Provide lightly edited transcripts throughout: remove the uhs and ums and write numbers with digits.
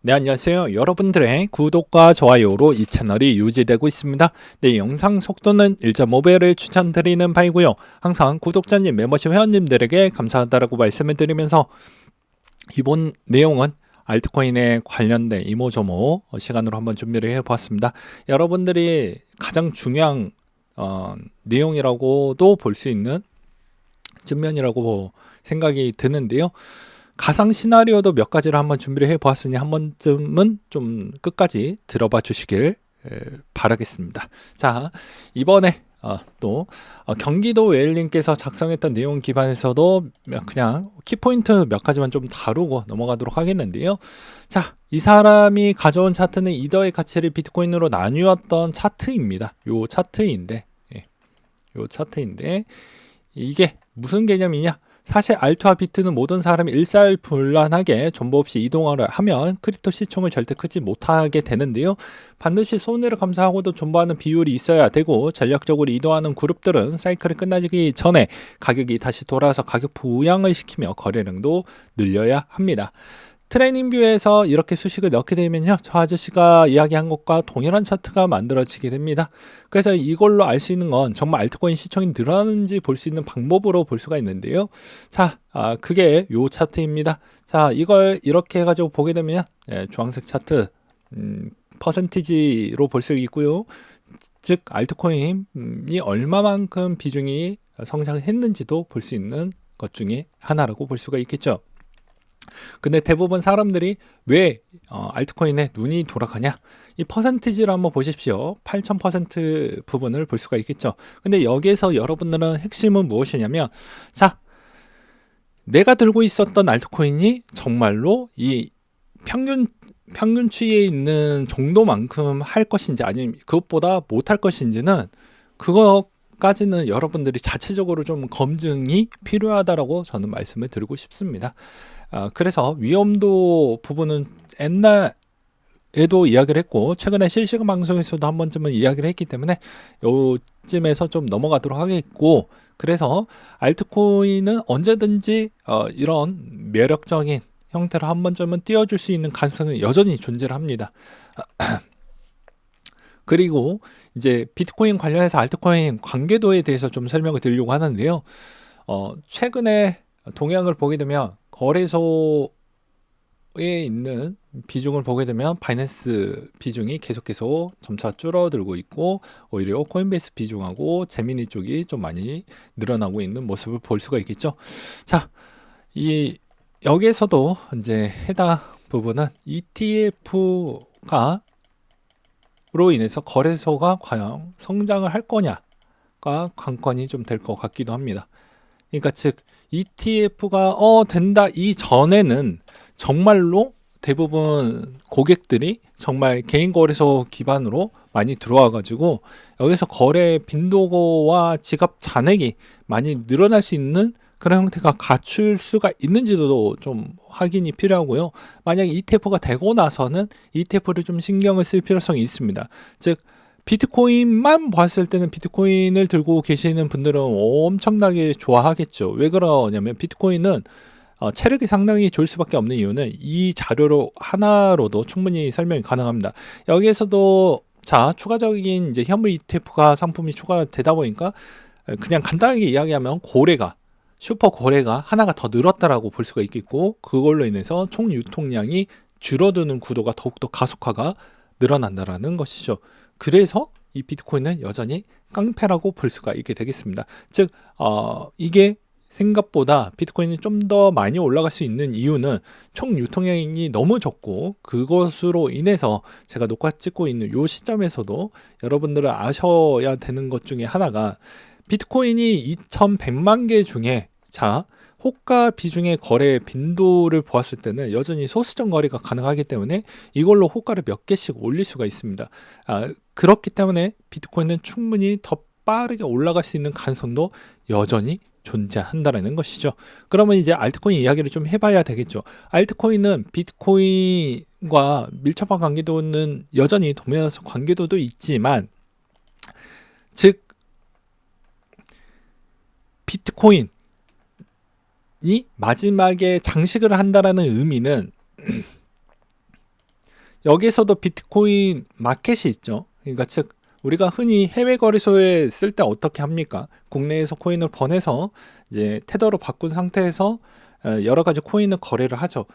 네, 안녕하세요. 여러분들의 구독과 좋아요로 이 채널이 유지되고 있습니다. 네, 영상 속도는 1.5배를 추천드리는 바이고요. 항상 구독자님, 멤버십 회원님들에게 감사하다라고 말씀을 드리면서 이번 내용은 알트코인에 관련된 이모저모 시간으로 한번 준비를 해보았습니다. 여러분들이 가장 중요한 내용이라고도 볼 수 있는 측면이라고 생각이 드는데요. 가상 시나리오도 몇 가지를 한번 준비를 해 보았으니 한 번쯤은 좀 끝까지 들어봐 주시길 바라겠습니다. 자, 이번에 또 경기도 웨일님께서 작성했던 내용 기반에서도 그냥 키포인트 몇 가지만 좀 다루고 넘어가도록 하겠는데요. 자, 이 사람이 가져온 차트는 이더의 가치를 비트코인으로 나누었던 차트입니다. 요 차트인데 이게 무슨 개념이냐? 사실 알트와 비트는 모든 사람이 일사불란하게 정보 없이 이동을 하면 크립토 시총을 절대 크지 못하게 되는데요. 반드시 손해를 감수하고도 존버하는 비율이 있어야 되고, 전략적으로 이동하는 그룹들은 사이클이 끝나기 전에 가격이 다시 돌아와서 가격 부양을 시키며 거래량도 늘려야 합니다. 트레이닝 뷰에서 이렇게 수식을 넣게 되면요, 저 아저씨가 이야기한 것과 동일한 차트가 만들어지게 됩니다. 그래서 이걸로 알 수 있는 건 정말 알트코인 시총이 늘어나는지 볼 수 있는 방법으로 볼 수가 있는데요. 자, 그게 요 차트입니다. 자, 이걸 이렇게 해가지고 보게 되면 주황색 차트 퍼센티지로 볼 수 있고요. 즉 알트코인이 얼마만큼 비중이 성장했는지도 볼 수 있는 것 중에 하나라고 볼 수가 있겠죠. 근데 대부분 사람들이 왜 알트코인에 눈이 돌아가냐? 이 퍼센티지를 한번 보십시오. 8000% 부분을 볼 수가 있겠죠. 근데 여기에서 여러분들은 핵심은 무엇이냐면, 자, 내가 들고 있었던 알트코인이 정말로 이 평균치에 있는 정도만큼 할 것인지 아니면 그것보다 못할 것인지는, 그거까지는 여러분들이 자체적으로 좀 검증이 필요하다라고 저는 말씀을 드리고 싶습니다. 그래서 위험도 부분은 옛날에도 이야기를 했고, 최근에 실시간 방송에서도 한 번쯤은 이야기를 했기 때문에 요쯤에서 좀 넘어가도록 하겠고, 그래서 알트코인은 언제든지 이런 매력적인 형태로 한 번쯤은 띄워줄 수 있는 가능성은 여전히 존재를 합니다. 그리고 이제 비트코인 관련해서 알트코인 관계도에 대해서 좀 설명을 드리려고 하는데요. 최근에 동향을 보게 되면 거래소에 있는 비중을 보게 되면 바이낸스 비중이 계속해서 점차 줄어들고 있고, 오히려 코인베이스 비중하고 제미니 쪽이 좀 많이 늘어나고 있는 모습을 볼 수가 있겠죠. 자, 여기에서도 이제 해당 부분은 ETF가 로 인해서 거래소가 과연 성장을 할 거냐가 관건이 좀 될 것 같기도 합니다. 그러니까 즉 ETF가 된다 이전에는 정말로 대부분 고객들이 정말 개인 거래소 기반으로 많이 들어와 가지고 여기서 거래 빈도와 지갑 잔액이 많이 늘어날 수 있는 그런 형태가 갖출 수가 있는지도 좀 확인이 필요하고요. 만약에 ETF가 되고 나서는 ETF를 좀 신경을 쓸 필요성이 있습니다. 즉 비트코인만 봤을 때는 비트코인을 들고 계시는 분들은 엄청나게 좋아하겠죠. 왜 그러냐면 비트코인은 체력이 상당히 좋을 수밖에 없는 이유는 이 자료로 하나로도 충분히 설명이 가능합니다. 여기에서도 자, 추가적인 이제 현물 ETF가 상품이 추가되다 보니까 그냥 간단하게 이야기하면 슈퍼 고래가 하나가 더 늘었다라고 볼 수가 있겠고, 그걸로 인해서 총 유통량이 줄어드는 구도가 더욱더 가속화가 늘어난다라는 것이죠. 그래서 이 비트코인은 여전히 깡패라고 볼 수가 있게 되겠습니다. 즉 이게 생각보다 비트코인이 좀 더 많이 올라갈 수 있는 이유는 총 유통량이 너무 적고, 그것으로 인해서 제가 녹화 찍고 있는 이 시점에서도 여러분들은 아셔야 되는 것 중에 하나가, 비트코인이 2100만 개 중에 자, 호가 비중의 거래 빈도를 보았을 때는 여전히 소수점 거래가 가능하기 때문에 이걸로 호가를 몇 개씩 올릴 수가 있습니다. 그렇기 때문에 비트코인은 충분히 더 빠르게 올라갈 수 있는 가능성도 여전히 존재한다는 것이죠. 그러면 이제 알트코인 이야기를 좀 해봐야 되겠죠. 알트코인은 비트코인과 밀접한 관계도는 여전히 동면에서 관계도도 있지만, 즉 비트코인이 마지막에 장식을 한다라는 의미는 여기서도 비트코인 마켓이 있죠. 그러니까 즉 우리가 흔히 해외 거래소에 쓸 때 어떻게 합니까? 국내에서 코인을 번해서 이제 테더로 바꾼 상태에서 여러 가지 코인을 거래를 하죠.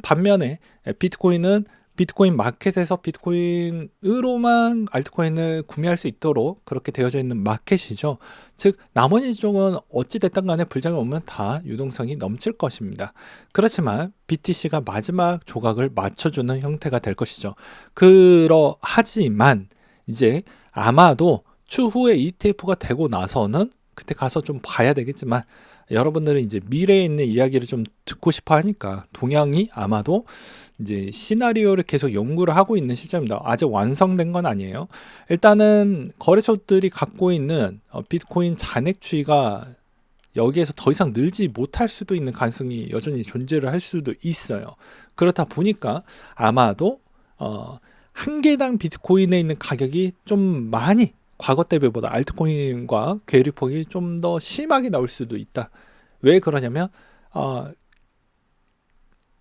반면에 비트코인은 비트코인 마켓에서 비트코인으로만 알트코인을 구매할 수 있도록 그렇게 되어져 있는 마켓이죠. 즉 나머지 쪽은 어찌 됐든 간에 불장이 오면 다 유동성이 넘칠 것입니다. 그렇지만 BTC가 마지막 조각을 맞춰주는 형태가 될 것이죠. 그러하지만 이제 아마도 추후에 ETF가 되고 나서는 그때 가서 좀 봐야 되겠지만, 여러분들은 이제 미래에 있는 이야기를 좀 듣고 싶어 하니까 동양이 아마도 이제 시나리오를 계속 연구를 하고 있는 시점입니다. 아직 완성된 건 아니에요. 일단은 거래소들이 갖고 있는 비트코인 잔액추이가 여기에서 더 이상 늘지 못할 수도 있는 가능성이 여전히 존재를 할 수도 있어요. 그렇다 보니까 아마도 한 개당 비트코인에 있는 가격이 좀 많이 과거 대비보다 알트코인과 괴리폭이 좀 더 심하게 나올 수도 있다. 왜 그러냐면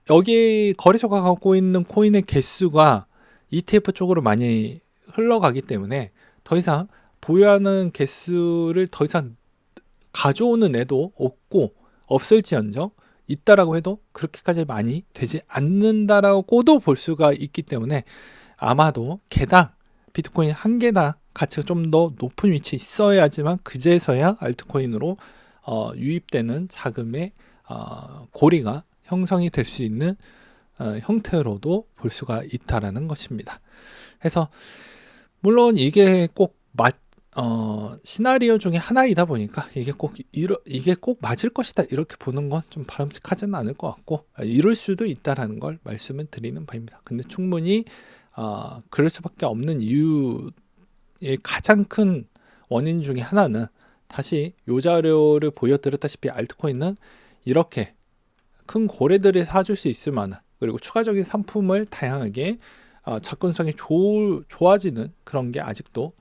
여기 거래소가 갖고 있는 코인의 개수가 ETF 쪽으로 많이 흘러가기 때문에 더 이상 보유하는 개수를 더 이상 가져오는 애도 없고, 없을지언정 있다라고 해도 그렇게까지 많이 되지 않는다라고도 볼 수가 있기 때문에 아마도 개당 비트코인 한 개당 가치가 좀 더 높은 위치에 있어야지만 그제서야 알트코인으로 유입되는 자금의 고리가 형성이 될 수 있는 형태로도 볼 수가 있다라는 것입니다. 그래서 물론 이게 꼭 시나리오 중에 하나이다 보니까 이게 꼭 맞을 것이다 이렇게 보는 건 좀 바람직하지는 않을 것 같고, 이럴 수도 있다라는 걸 말씀을 드리는 바입니다. 근데 충분히 그럴 수밖에 없는 이유의 가장 큰 원인 중에 하나는, 다시 요 자료를 보여드렸다시피 알트코인은 이렇게 큰 고래들이 사줄 수 있을 만한, 그리고 추가적인 상품을 다양하게 접근성이 좋아지는 그런 게 아직도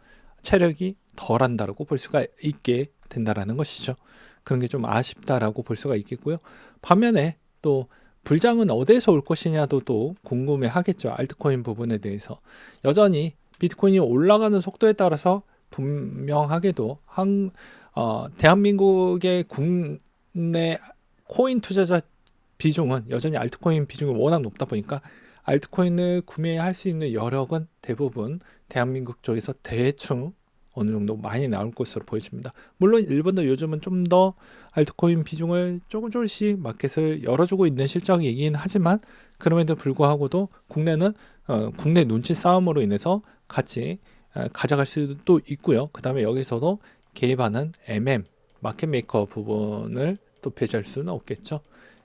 체력이 덜한다라고 볼 수가 있게 된다라는 것이죠. 그런 게 좀 아쉽다라고 볼 수가 있겠고요. 반면에 또 불장은 어디에서 올 것이냐도 또 궁금해 하겠죠. 알트코인 부분에 대해서. 여전히 비트코인이 올라가는 속도에 따라서 분명하게도 대한민국의 국내 코인 투자자 비중은 여전히 알트코인 비중이 워낙 높다 보니까 알트코인을 구매할 수 있는 여력은 대부분 대한민국 쪽에서 대충 어느 정도 많이 나올 것으로 보여집니다. 물론 일본도 요즘은 좀 더 알트코인 비중을 조금씩 마켓을 열어주고 있는 실정이긴 하지만, 그럼에도 불구하고도 국내는 국내 눈치 싸움으로 인해서 같이 가져갈 수도 있고요. 그 다음에 여기서도 개입하는 마켓메이커 부분을 또 배제할 수는 없겠죠.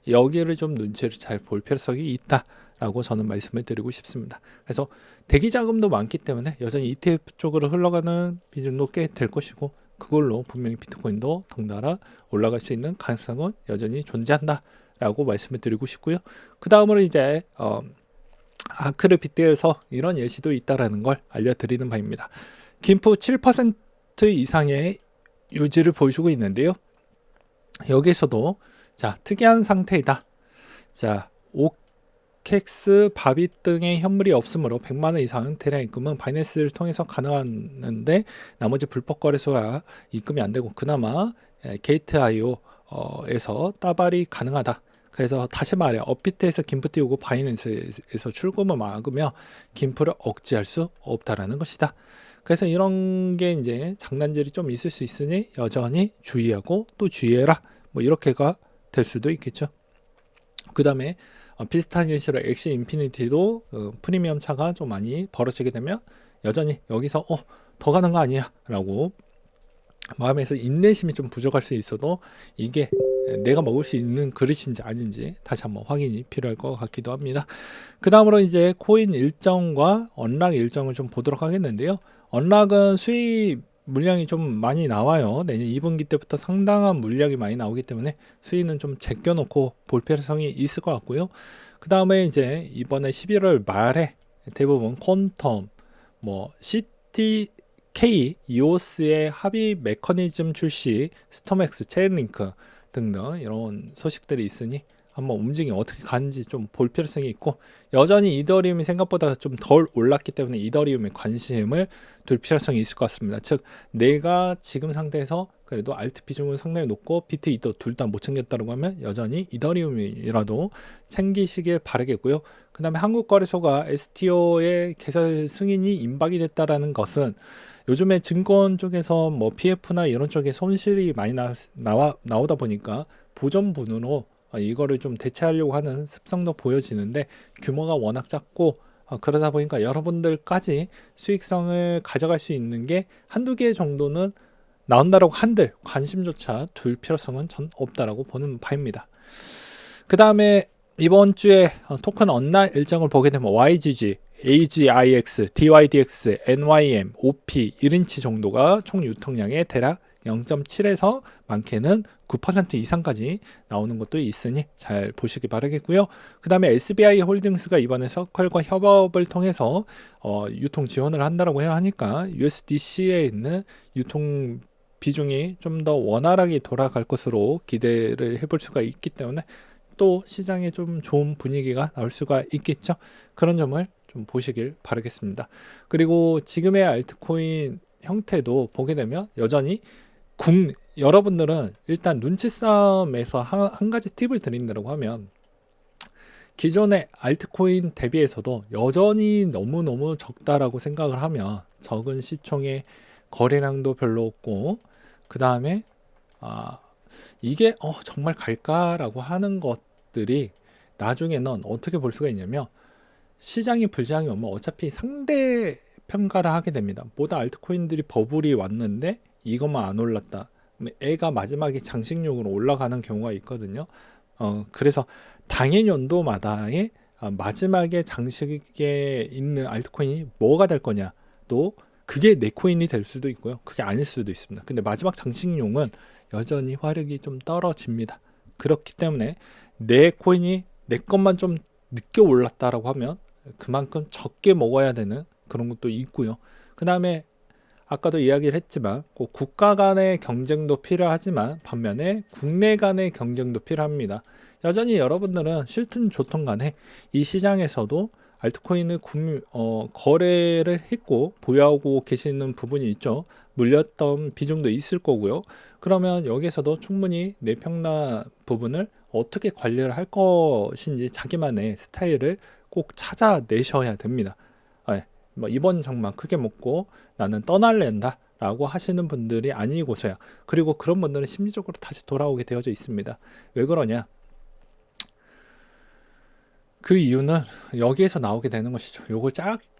여기를 좀 눈치를 잘 볼 필요성이 있다라고 저는 말씀을 드리고 싶습니다. 그래서 대기 자금도 많기 때문에 여전히 ETF 쪽으로 흘러가는 비중도 꽤 될 것이고, 그걸로 분명히 비트코인도 덩달아 올라갈 수 있는 가능성은 여전히 존재한다라고 말씀을 드리고 싶고요. 그 다음으로 이제 아크를 빗대어서 이런 예시도 있다라는 걸 알려드리는 바입니다. 김프 7% 이상의 유지를 보여주고 있는데요. 여기서도 특이한 상태이다. 오캑스, 바빗 등의 현물이 없으므로 100만원 이상 대량 입금은 바이낸스를 통해서 가능한데, 나머지 불법 거래소라 입금이 안 되고 그나마 게이트.io에서 따발이 가능하다. 그래서 다시 말해 업비트에서 김프 띄우고 바이낸스에서 출금을 막으며 김프를 억제할 수 없다라는 것이다. 그래서 이런 게 이제 장난질이 좀 있을 수 있으니 여전히 주의하고 또 주의해라, 뭐 이렇게가 될 수도 있겠죠. 그 다음에 비슷한 예시로 엑시 인피니티도 프리미엄 차가 좀 많이 벌어지게 되면 여전히 여기서 더 가는 거 아니야 라고 마음에서 인내심이 좀 부족할 수 있어도, 이게 내가 먹을 수 있는 그릇인지 아닌지 다시 한번 확인이 필요할 것 같기도 합니다. 그 다음으로 이제 코인 일정과 언락 일정을 좀 보도록 하겠는데요. 언락은 수익 물량이 좀 많이 나와요. 내년 2분기 때부터 상당한 물량이 많이 나오기 때문에 수익은 좀 제껴놓고 볼 필요성이 있을 것 같고요. 그 다음에 이제 이번에 11월 말에 대부분 퀀텀, CTK, 이오스의 합의 메커니즘 출시, 스톰엑스, 체인링크 등등 이런 소식들이 있으니 한번 움직임이 어떻게 가는지 좀 볼 필요성이 있고, 여전히 이더리움이 생각보다 좀 덜 올랐기 때문에 이더리움에 관심을 둘 필요성이 있을 것 같습니다. 즉 내가 지금 상태에서 그래도 알트 비중은 상당히 높고 비트 이더 둘 다 못 챙겼다고 하면 여전히 이더리움이라도 챙기시길 바라겠고요. 그 다음에 한국거래소가 STO의 개설 승인이 임박이 됐다라는 것은 요즘에 증권 쪽에서 뭐 PF나 이런 쪽에 손실이 많이 나오다 보니까 보전분으로 이거를 좀 대체하려고 하는 습성도 보여지는데, 규모가 워낙 작고 그러다 보니까 여러분들까지 수익성을 가져갈 수 있는 게 한두 개 정도는 나온다라고 한들 관심조차 둘 필요성은 전 없다라고 보는 바입니다. 그 다음에 이번 주에 토큰 언날 일정을 보게 되면 YGG, AGIX, DYDX, NYM, OP, 1인치 정도가 총 유통량의 대략 0.7에서 많게는 9% 이상까지 나오는 것도 있으니 잘 보시기 바라겠고요. 그 다음에 SBI 홀딩스가 이번에 서클과 협업을 통해서 유통 지원을 한다고 해야 하니까 USDC에 있는 유통 비중이 좀 더 원활하게 돌아갈 것으로 기대를 해볼 수가 있기 때문에 또 시장에 좀 좋은 분위기가 나올 수가 있겠죠. 그런 점을 좀 보시길 바라겠습니다. 그리고 지금의 알트코인 형태도 보게 되면 여전히 여러분들은 일단 눈치 싸움에서 한 가지 팁을 드린다고 하면, 기존의 알트코인 대비해서도 여전히 너무너무 적다라고 생각을 하면, 적은 시총의 거래량도 별로 없고, 그 다음에 이게 정말 갈까라고 하는 것들이 나중에는 어떻게 볼 수가 있냐면, 시장이 불장이 오면 어차피 상대 평가를 하게 됩니다. 모든 알트코인들이 버블이 왔는데 이것만 안 올랐다, 애가 마지막에 장식용으로 올라가는 경우가 있거든요. 그래서 당일 연도마다의 마지막에 장식에 있는 알트코인이 뭐가 될 거냐, 또 그게 내 코인이 될 수도 있고요, 그게 아닐 수도 있습니다. 근데 마지막 장식용은 여전히 화력이 좀 떨어집니다. 그렇기 때문에 내 코인이 내 것만 좀 늦게 올랐다라고 하면 그만큼 적게 먹어야 되는 그런 것도 있고요. 그 다음에 아까도 이야기를 했지만 꼭 국가 간의 경쟁도 필요하지만 반면에 국내 간의 경쟁도 필요합니다. 여전히 여러분들은 싫든 좋든 간에 이 시장에서도 알트코인을 거래를 했고 보유하고 계시는 부분이 있죠. 물렸던 비중도 있을 거고요. 그러면 여기서도 충분히 내평나 부분을 어떻게 관리를 할 것인지 자기만의 스타일을 꼭 찾아내셔야 됩니다. 뭐 이번 장만 크게 먹고 나는 떠날랜다 라고 하시는 분들이 아니고서야, 그리고 그런 분들은 심리적으로 다시 돌아오게 되어져 있습니다. 왜 그러냐, 그 이유는 여기에서 나오게 되는 것이죠. 요걸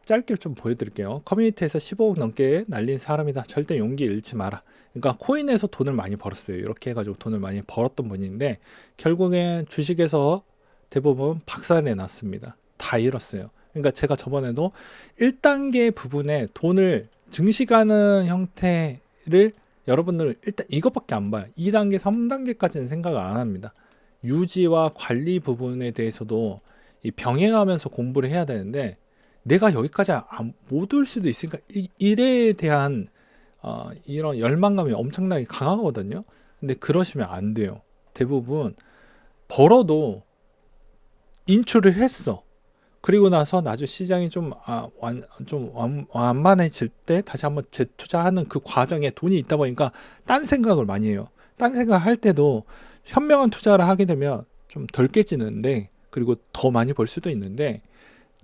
짧게 좀 보여드릴게요. 커뮤니티에서 15억 넘게 날린 사람이다, 절대 용기 잃지 마라. 그러니까 코인에서 돈을 많이 벌었어요. 이렇게 해가지고 돈을 많이 벌었던 분인데 결국엔 주식에서 대부분 박살내 놨습니다. 다 잃었어요. 그러니까 제가 저번에도 1단계 부분에 돈을 증식하는 형태를 여러분들은 일단 이것밖에 안 봐요. 2단계, 3단계까지는 생각을 안 합니다. 유지와 관리 부분에 대해서도 병행하면서 공부를 해야 되는데, 내가 여기까지 못 올 수도 있으니까 일에 대한 이런 열망감이 엄청나게 강하거든요. 근데 그러시면 안 돼요. 대부분 벌어도 인출을 했어. 그리고 나서 나중에 시장이 좀 완만해질 때 다시 한번 재투자하는 그 과정에 돈이 있다 보니까 딴 생각을 많이 해요. 딴 생각을 할 때도 현명한 투자를 하게 되면 좀 덜 깨지는데, 그리고 더 많이 벌 수도 있는데,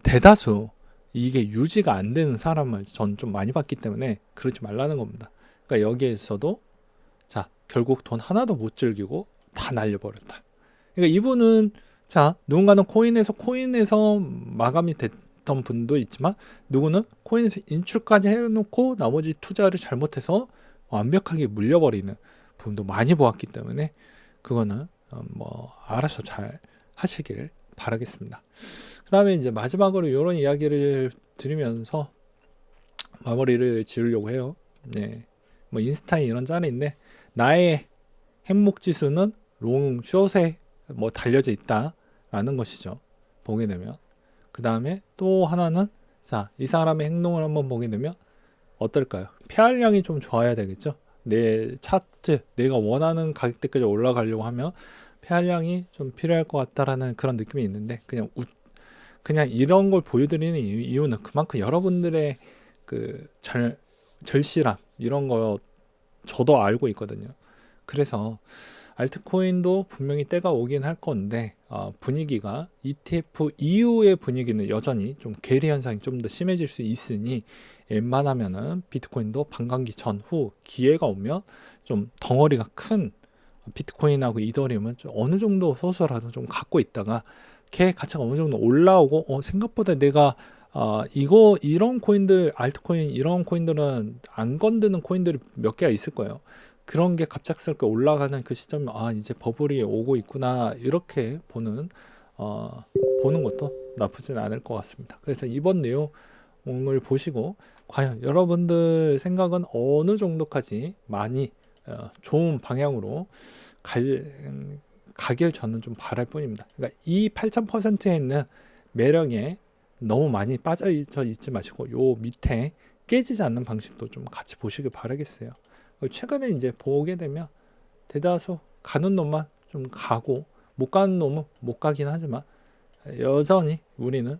대다수 이게 유지가 안 되는 사람을 전 좀 많이 봤기 때문에 그러지 말라는 겁니다. 그러니까 여기에서도 자, 결국 돈 하나도 못 즐기고 다 날려버렸다. 그러니까 이분은 누군가는 코인에서 마감이 됐던 분도 있지만, 누구는 코인에서 인출까지 해놓고 나머지 투자를 잘못해서 완벽하게 물려버리는 분도 많이 보았기 때문에 그거는 뭐 알아서 잘 하시길 바라겠습니다. 그 다음에 이제 마지막으로 이런 이야기를 드리면서 마무리를 지으려고 해요. 네, 뭐 인스타에 이런 짤인데, 나의 행복 지수는 롱 숏에 뭐 달려져 있다라는 것이죠. 보게 되면. 그 다음에 또 하나는 이 사람의 행동을 한번 보게 되면 어떨까요? 폐활량이 좀 좋아야 되겠죠. 내 차트, 내가 원하는 가격대까지 올라가려고 하면 폐활량이 좀 필요할 것 같다라는 그런 느낌이 있는데, 그냥 이런 걸 보여드리는 이유는 그만큼 여러분들의 그 절실함 이런 거 저도 알고 있거든요. 그래서 알트코인도 분명히 때가 오긴 할 건데, 분위기가 ETF 이후의 분위기는 여전히 좀 괴리 현상이 좀 더 심해질 수 있으니, 웬만하면은 비트코인도 반감기 전후 기회가 오면 좀 덩어리가 큰 비트코인하고 이더리움은 좀 어느 정도 소수라도 좀 갖고 있다가 걔 가치가 어느 정도 올라오고, 생각보다 내가 이런 코인들, 알트코인 이런 코인들은 안 건드는 코인들이 몇 개가 있을 거예요. 그런 게 갑작스럽게 올라가는 그 시점에 이제 버블이 오고 있구나, 이렇게 보는 것도 나쁘진 않을 것 같습니다. 그래서 이번 내용을 보시고 과연 여러분들 생각은 어느 정도까지 많이 좋은 방향으로 가길 저는 좀 바랄 뿐입니다. 그러니까 이 8000%에 있는 매력에 너무 많이 빠져 있지 마시고, 요 밑에 깨지지 않는 방식도 좀 같이 보시길 바라겠어요. 최근에 이제 보게 되면 대다수 가는 놈만 좀 가고, 못 가는 놈은 못 가긴 하지만 여전히 우리는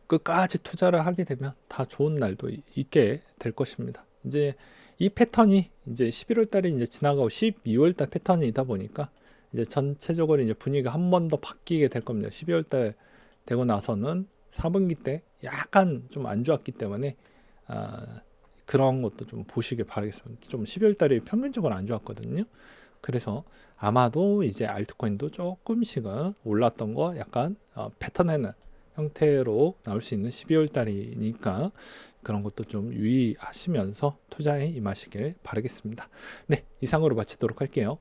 끝까지 투자를 하게 되면 다 좋은 날도 있게 될 것입니다. 이제 이 패턴이 이제 11월 달이 이제 지나가고 12월 달 패턴이다 보니까 이제 전체적으로 이제 분위기가 한 번 더 바뀌게 될 겁니다. 12월 달 되고 나서는 4분기 때 약간 좀 안 좋았기 때문에 그런 것도 좀 보시길 바라겠습니다. 좀 12월 달이 평균적으로 안 좋았거든요. 그래서 아마도 이제 알트코인도 조금씩은 올랐던 거 약간 패턴에는 형태로 나올 수 있는 12월 달이니까 그런 것도 좀 유의하시면서 투자에 임하시길 바라겠습니다. 네, 이상으로 마치도록 할게요.